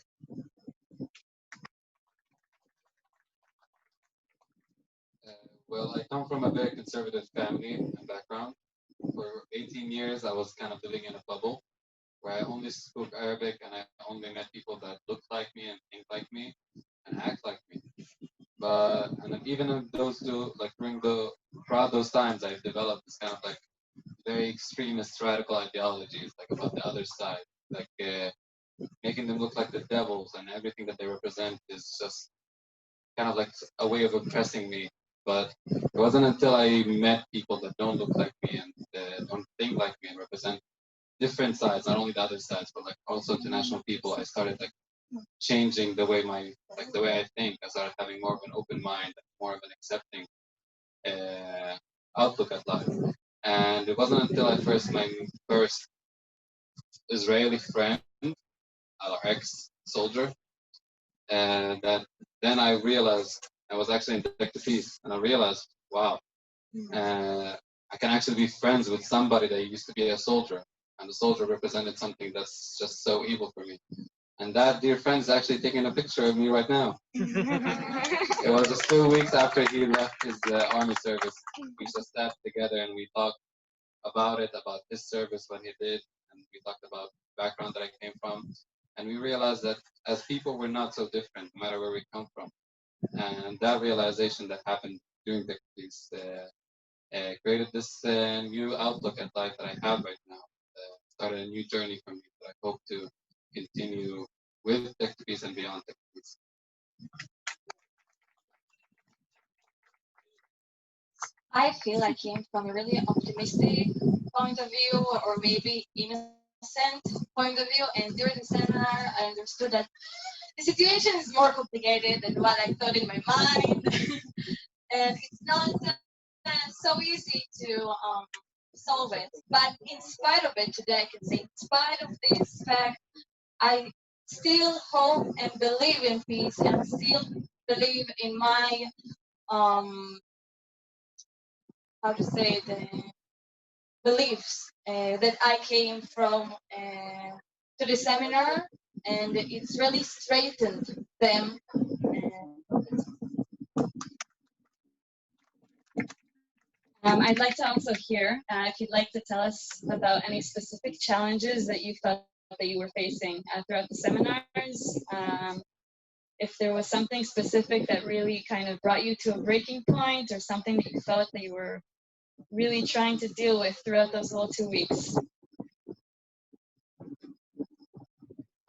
Well, I come from a very conservative family and background. For 18 years, I was kind of living in a bubble where I only spoke Arabic and I only met people that looked like me and think like me and act like me. But and even in those two, like throughout those times, I've developed this kind of like very extremist radical ideologies, like about the other side, like making them look like the devils, and everything that they represent is just kind of like a way of oppressing me. But it wasn't until I met people that don't look like me and don't think like me and represent different sides, not only the other sides, but like also international people, I started like changing the way the way I think. I started having more of an open mind, more of an accepting outlook at life. And it wasn't until I my first Israeli friend, our ex-soldier, that then I realized I was actually in Tech2Peace, and I realized, wow, I can actually be friends with somebody that used to be a soldier, and the soldier represented something that's just so evil for me. And that dear friend is actually taking a picture of me right now. It was just 2 weeks after he left his army service. We just sat together and we talked about it, about his service, what he did, and we talked about the background that I came from. And we realized that as people, we're not so different, no matter where we come from. And that realization that happened during Tech2Peace created this new outlook at life that I have right now. Started a new journey for me that I hope to continue with Tech2Peace and beyond Tech2Peace. I feel I came from a really optimistic point of view, or maybe innocent point of view. And during the seminar, I understood that the situation is more complicated than what I thought in my mind, and it's not so easy to solve it. But in spite of it, today I can say, in spite of this fact, I still hope and believe in peace, and still believe in my how to say it, beliefs that I came from to the seminar, and it's really straightened them. I'd like to also hear if you'd like to tell us about any specific challenges that you felt that you were facing throughout the seminars. If there was something specific that really kind of brought you to a breaking point, or something that you felt that you were really trying to deal with throughout those whole 2 weeks.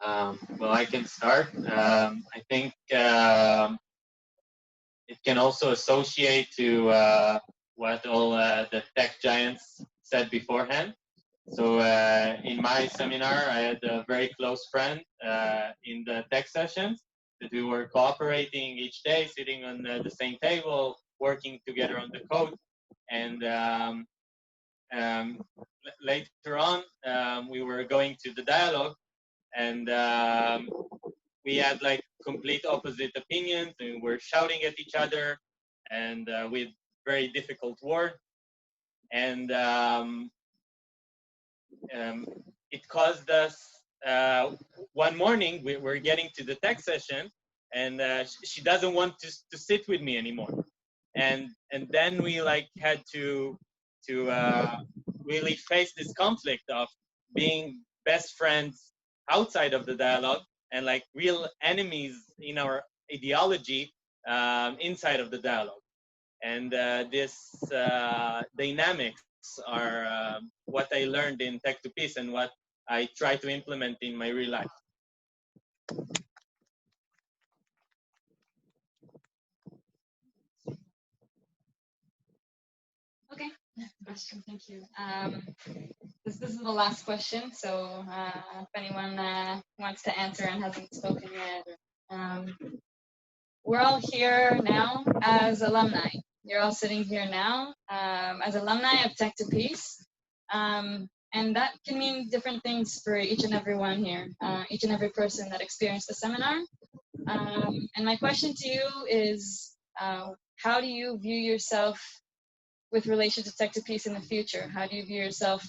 Well, I can start. I think it can also associate to what all the tech giants said beforehand. So in my seminar, I had a very close friend in the tech sessions that we were cooperating each day, sitting on the same table, working together on the code. And later on, we were going to the dialogue, and we had like complete opposite opinions, and we were shouting at each other, and with very difficult words. And it caused us, one morning, we're getting to the tech session, and she doesn't want to sit with me anymore. And then we like had to really face this conflict of being best friends outside of the dialogue, and like real enemies in our ideology inside of the dialogue. And this dynamics are what I learned in Tech2Peace, and what I try to implement in my real life. Okay, question, thank you. This is the last question, so if anyone wants to answer and hasn't spoken yet. We're all here now as alumni. You're all sitting here now as alumni of Tech2Peace. And that can mean different things for each and every one here, each and every person that experienced the seminar. And my question to you is, how do you view yourself with relation to Tech2Peace in the future? How do you view yourself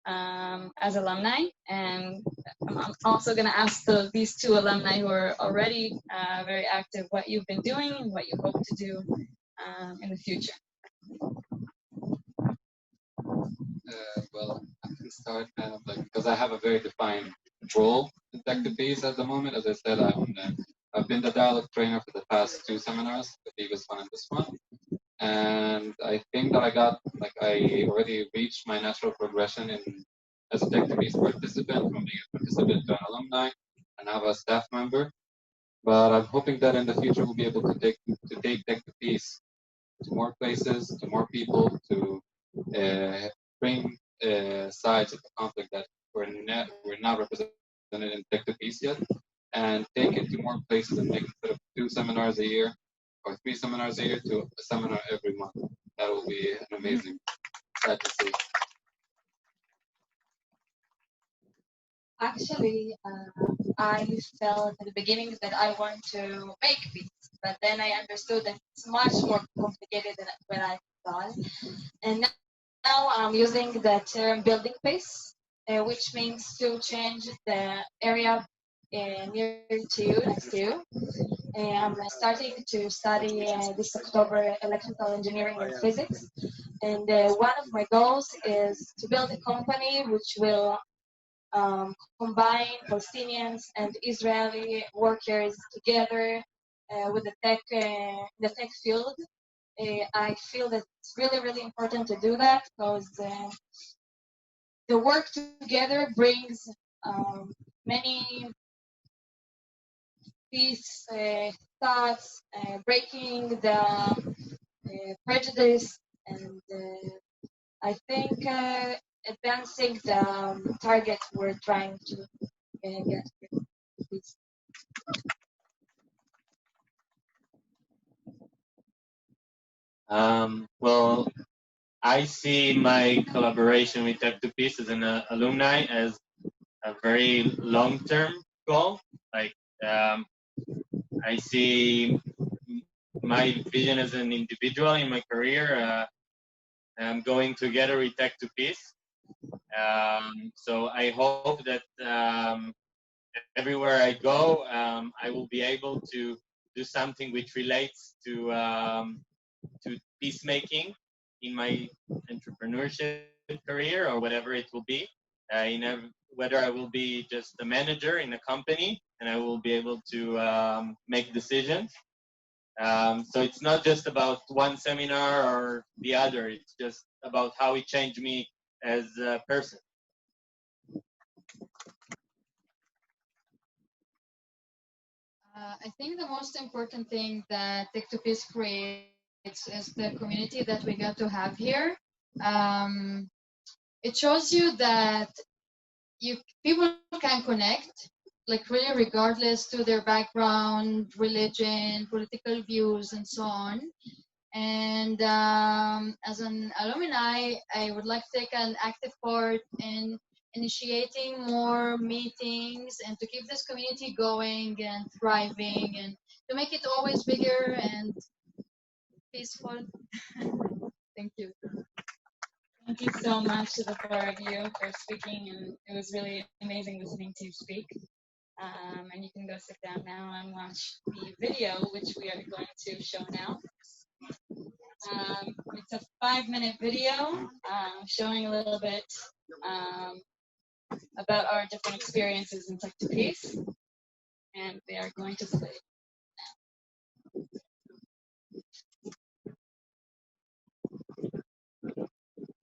as alumni? And I'm also going to ask these two alumni who are already very active what you've been doing and what you hope to do in the future. Well, I can start kind of like, because I have a very defined role in Tech2Peace at the moment. As I said, I've been the dialogue trainer for the past 2 seminars, the previous one and this one. And I think that I already reached my natural progression as a Tech2Peace participant, from being a participant to an alumni and now a staff member. But I'm hoping that in the future we'll be able to take Tech2Peace to more places, to more people, to bring sides of the conflict that we're not represented in Tech2Peace yet, and take it to more places, and make, instead of 2 seminars a year or 3 seminars a year, to a seminar every month. That will be an amazing sight to see. Actually, I felt at the beginning that I want to make peace. but then I understood that it's much more complicated than what I thought. And now I'm using the term building pace, which means to change the area near to you, next to you. I'm starting to study this October electrical engineering and physics. And one of my goals is to build a company which will combine Palestinians and Israeli workers together with the tech field. I feel that it's really, really important to do that because the work together brings many peace thoughts, breaking the prejudice, and I think advancing the target we're trying to get. Well, I see my collaboration with Tech2Peace as an alumni as a very long-term goal. Like, I see my vision as an individual in my career. I'm going together with Tech2Peace. So I hope that everywhere I go, I will be able to do something which relates to peacemaking in my entrepreneurship career or whatever it will be. Whether I will be just a manager in a company and I will be able to make decisions. So it's not just about one seminar or the other. It's just about how it changed me as a person. I think the most important thing that Tech2Peace creates is the community that we got to have here. It shows you that people can connect, like really regardless to their background, religion, political views, and so on. And as an alumni, I would like to take an active part in initiating more meetings and to keep this community going and thriving and to make it always bigger and peaceful. Thank you. Thank you so much to the four of you for speaking, and it was really amazing listening to you speak. And you can go sit down now and watch the video, which we are going to show now. It's a 5-minute video showing a little bit about our different experiences in Tech2Peace, and they are going to play now.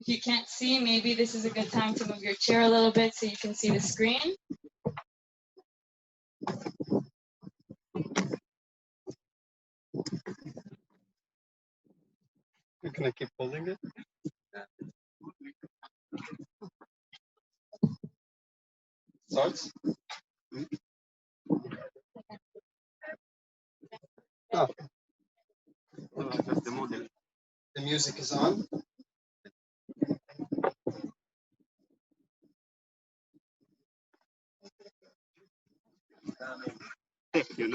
If you can't see, maybe this is a good time to move your chair a little bit so you can see the screen. Can I keep holding it? Starts? Oh. The music is on. You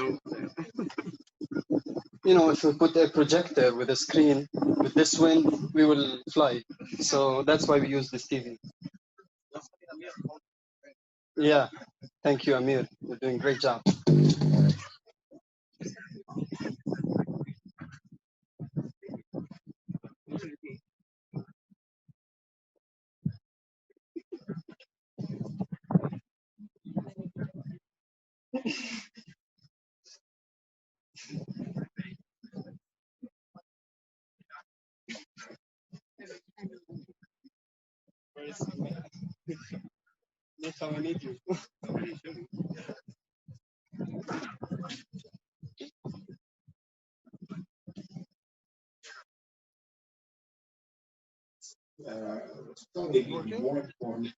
know, if we put a projector with a screen, with this wind, we will fly. So that's why we use this TV. Yeah, thank you, Amir. You're doing a great job. That's how I need you. Probably more important.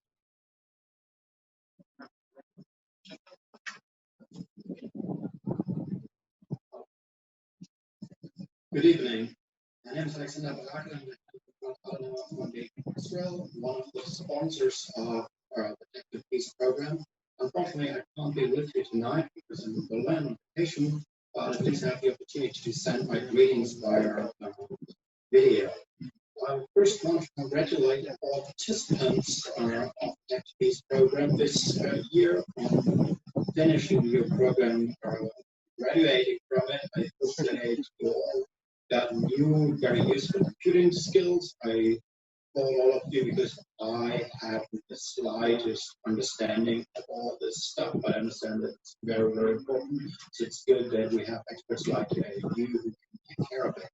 Good evening. My name is Alexander Brakel. I'm from Israel, one of the sponsors of the Tech2Peace program. Unfortunately, I can't be with you tonight because I'm in Berlin on vacation, but at least I have the opportunity to send my greetings via video. I first want to congratulate all participants of the Tech2Peace program this year on finishing your program, graduating from it. I hope that you all got new, very useful computing skills. I call all of you because I haven't the slightest understanding of all this stuff, but I understand that it's very, very important. So it's good that we have experts like you who can take care of it.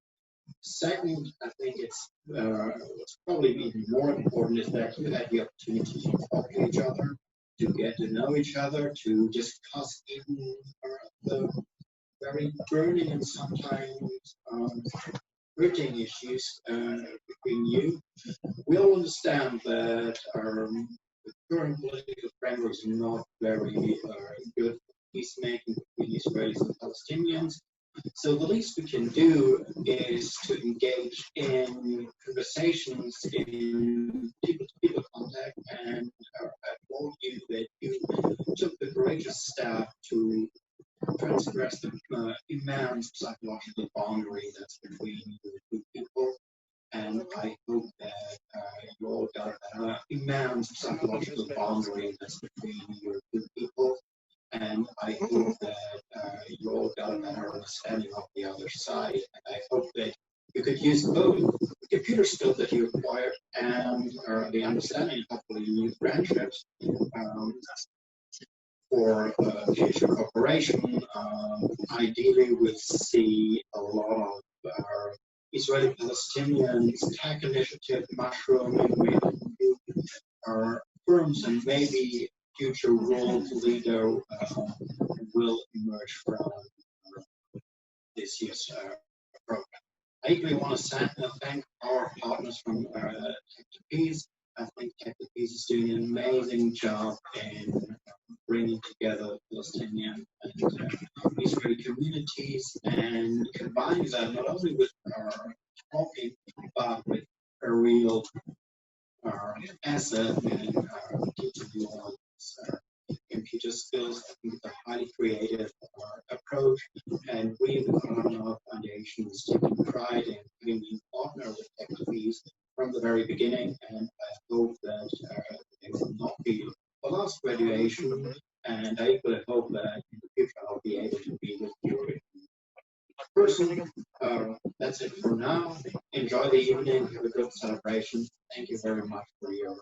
Second, I think it's what's probably even more important is that you had the opportunity to talk to each other, to get to know each other, to discuss even the very burning and sometimes hurting issues between you. We all understand that the current political framework is not very good for peacemaking between Israelis and Palestinians. So the least we can do is to engage in conversations, in people-to-people contact, and I applaud you that you took the courageous step to transgress the immense psychological boundary that's between the two people. And I hope that you all got an immense psychological boundary that's between your two people. And I hope that you all got a better understanding of the other side. And I hope that you could use both the computer skills that you acquired and the understanding, hopefully, new friendships for future cooperation. Ideally, we see a lot of Israeli Palestinians tech initiative mushrooming with firms, and maybe future world leader will emerge from this year's program. I equally want to thank our partners from Tech2Peace. I think Tech2Peace is doing an amazing job in bringing together Palestinian and Israeli communities and combining that not only with talking, but with a real asset and teaching you all computer skills. I think it's a highly creative approach, and we, the Konrad Foundation, is taking pride in being a partner with Tech2Peace from the very beginning, and I hope that it will not be the last graduation, and I equally hope that in the future I'll be able to be with you in person. That's it for now. Enjoy the evening, have a good celebration. Thank you very much for your